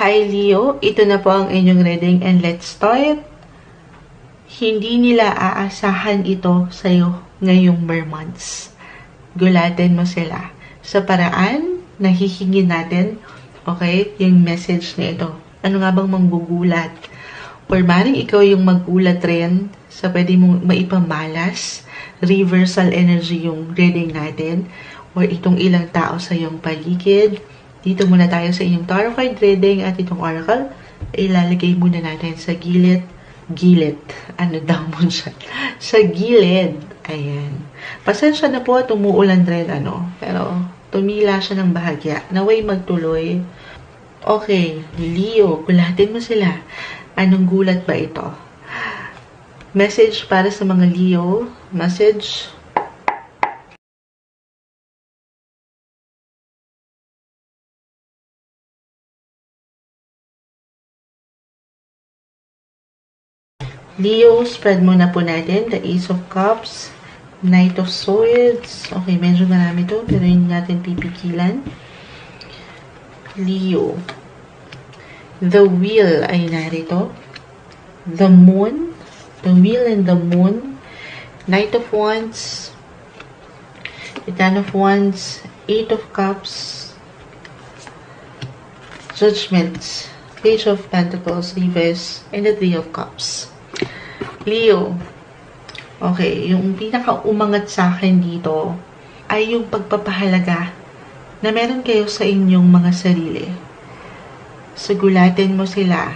Hi Leo, ito na po ang inyong reading and let's start. Hindi nila aasahan ito sa'yo ngayong months. Gulatin mo sila sa paraan na hihingin natin, okay, yung message na ito. Ano nga bang manggugulat? Or maring ikaw yung maggulat rin sa pwede mong maipamalas, reversal energy yung reading natin, or itong ilang tao sa iyong paligid. Dito muna tayo sa inyong tarot card reading at itong oracle, ilalagay muna natin sa gilid. Ano daw mo siya? Sa gilid. Ayan. Pasensya na po at umuulan rin, pero tumila siya ng bahagya. Naway magtuloy. Okay, Leo, gulatin mo sila. Anong gulat ba ito? Message para sa mga Leo. Message. Leo, spread muna po natin the Ace of Cups, Knight of Swords. Okay, medyo marami to, pero hindi natin pipigilan. Leo. The Wheel ay narito. The Moon. The Wheel and the Moon. Knight of Wands. The Ten of Wands. Eight of Cups. Judgment. Page of Pentacles, Reverse, and the Three of Cups. Leo, okay, yung pinaka-umangat sa akin dito ay yung pagpapahalaga na meron kayo sa inyong mga sarili. Sugulatin mo sila.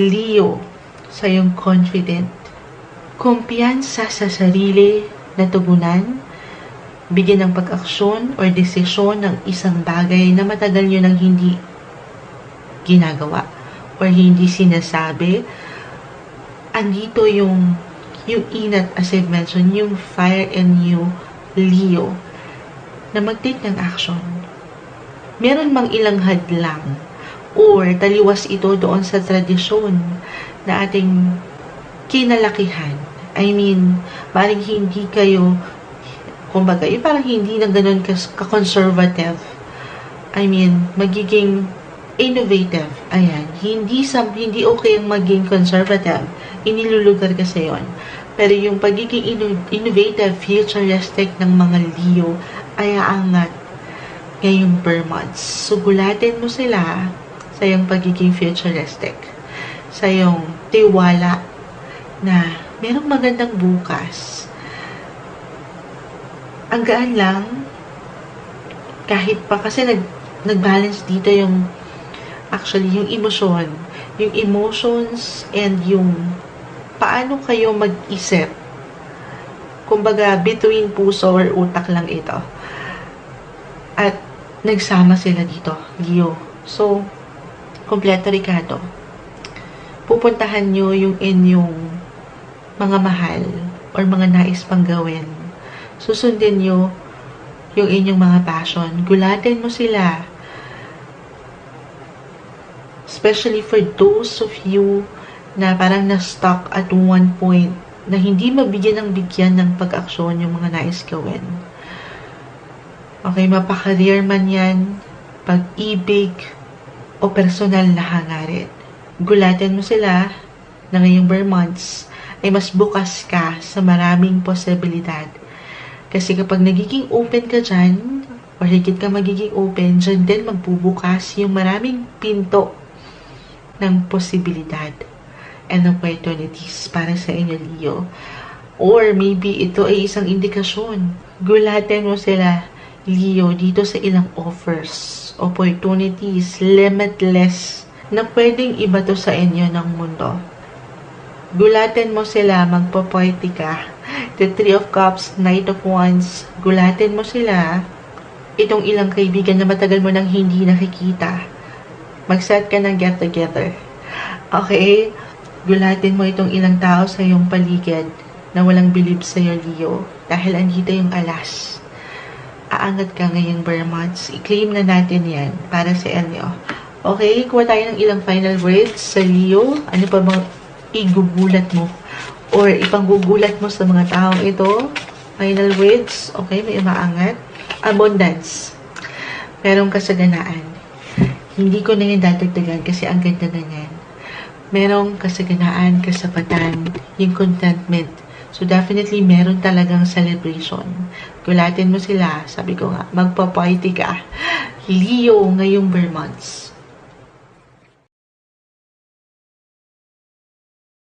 Leo, sa iyong confident. Kumpiyansa sa sarili na tugunan, bigyan ng pag-aksyon or desisyon ng isang bagay na matagal nyo nang hindi ginagawa or hindi sinasabi. Andito yung inat, as I mentioned, yung fire in you, Leo, na mag-take ng action. Meron mang ilang hadlang or taliwas ito doon sa tradisyon na ating kinalakihan. I mean, parang hindi kayo, kumbaga, parang hindi na ganun ka-conservative. I mean, magiging innovative. Ayan. Hindi okay ang maging conservative. Inilulugar kasi yon. Pero yung pagiging innovative, futuristic ng mga Leo ay aangat ngayong months. Sugulatin mo sila sa yung pagiging futuristic. Sa yung tiwala na merong magandang bukas. Ang gaan lang, kahit pa kasi nag-balance dito yung actually, yung emosyon. Yung emotions and yung paano kayo mag-isip. Kumbaga, between puso or utak lang ito. At nagsama sila dito, Leo. So, kompleto Ricardo. Pupuntahan nyo yung inyong mga mahal or mga nais pang gawin. Susundin nyo yung inyong mga passion. Gulatin mo sila. Especially for those of you na parang na-stuck at one point na hindi mabigyan ng pag-aksyon yung mga nais gawin. Okay, mapaka-career man yan, pag-ibig, o personal na hangarin. Gulatin mo sila na ngayong months ay mas bukas ka sa maraming posibilidad. Kasi kapag nagiging open ka dyan, or higit ka magiging open, dyan din magbubukas yung maraming pinto ng posibilidad and opportunities para sa inyo, Leo. Or maybe ito ay isang indikasyon. Gulatin mo sila, Leo, dito sa ilang offers, opportunities, limitless, na pwedeng iba to sa inyo ng mundo. Gulatin mo sila, magpo-poety ka. The Three of Cups, Knight of Wands, gulatin mo sila, itong ilang kaibigan na matagal mo nang hindi nakikita. Mag-set ka ng get-together. Okay? Gulatin mo itong ilang tao sa iyong paligid na walang believe sa iyo, Leo. Dahil andito yung alas. Aangat ka ngayong months. I-claim na natin yan para sa inyo. Okay? Kuha tayo ng ilang final words sa Leo. Ano pa bang igugulat mo? Or ipanggugulat mo sa mga taong ito? Final words. Okay? May maangat. Abundance. Merong kasaganaan. Hindi ko na yan dadagdagan kasi ang ganda na yan. Merong kasaganaan, kasapatan, yung contentment. So definitely meron talagang celebration. Gulatin mo sila, sabi ko nga, magpa-party ka. Leo ngayong Bare months.